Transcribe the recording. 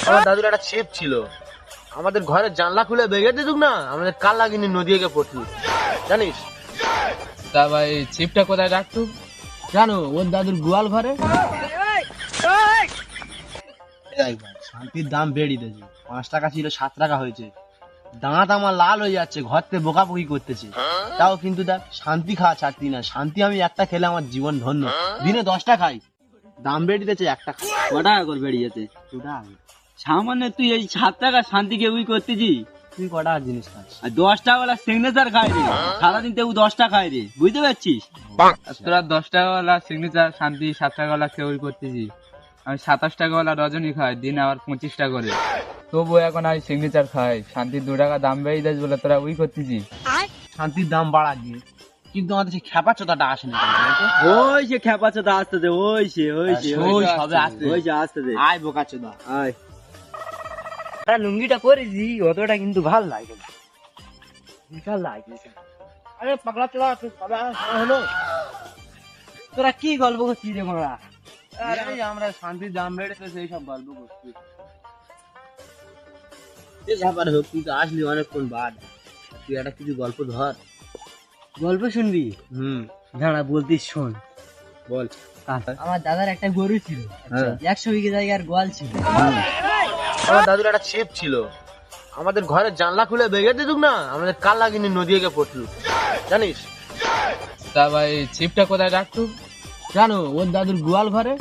আমার দাদুর একটা ছিপ ছিল, আমাদের ঘরের জানলা খুলে বেরিয়ে দিতুক না, আমাদের কাল লাগিনি নদীকে গিয়ে পড়তো, জানিস? তা ভাই ছিপটা কোথায় রাখতো? জানো ওর দাদুর গোয়াল ঘরে। শান্তির দাম বেড়ে দিয়েছে, 5 টাকা ছিল 7 টাকা হয়েছে। দাঁত আমার লাল হয়ে যাচ্ছে, ঘর থেকে বোকাবুকি করতেছে। তাও কিন্তু দেখ শান্তি খাওয়া ছাড়তি না, শান্তি আমি একটা খেলে আমার জীবন ধন্য। দিনে 10টা খাই, দাম বেড়ে দিয়েছে 1 টাকা। কটা করে বেরিয়েছে? সামান্য তুই এই 7 টাকা শান্তিকে উই করতেছি, তুই কটা জিনিস খাস? আর 10 টাকা ওলা সিগনেচার খায় রে, সারাদিন তেও 10 টাকা খায় রে, বুঝতে পারছিস? তোরা 10 টাকাওয়ালা সিগনেচার শান্তি 7 টাকাওয়ালা কেউই করতেছি, আমি 27 টাকাওয়ালা রজনী খাই, দিন আবার 25টা করে। তবু এখন আমি সিগনেচার খাই, শান্তির 2 টাকা দাম বেড়ে যাচ্ছে বলে তোরা উই করতেছি। শান্তির দাম বাড়া দিয়ে, কিন্তু আমাদের সেই খেপা চোদাটা আসেনি কেন বলতো? ওই সে খেপা চোদা আসতেছে, ওই সে ওই সবে আসছে। ওই সে আসতেছে। আয় বোকা চোদা আয়। লুঙ্গিটা পরেছি, অতটা কিন্তু ভাল লাগে না, বিশাল লাগছে। আরে পাগলা চোদা হলো, তোরা কি গল্প করছিস রে মারা? এই আমরা শান্তির দাম বেড়েছে সেই সব গল্প করছি। ব্যাপার হোক, তুই তো আসলি অনেকক্ষণ বাদ, তুই একটা কিছু গল্প ধর। গল্প শুনবি? দাঁড়া বলতিস, শোন। বল। আমার দাদার একটা গরু ছিল, 100 বিঘে জায়গার গোয়াল ছিল। আমার দাদুর একটা ছিপ ছিল, আমাদের ঘরের জানলা খুলে বেরিয়ে দিতুক না, আমাদের কাল লাগিনি নদীকে গিয়ে পড়তো, জানিস? তা ভাই ছিপটা কোথায় রাখতো? জানো ওর দাদুর গোয়াল ঘরে।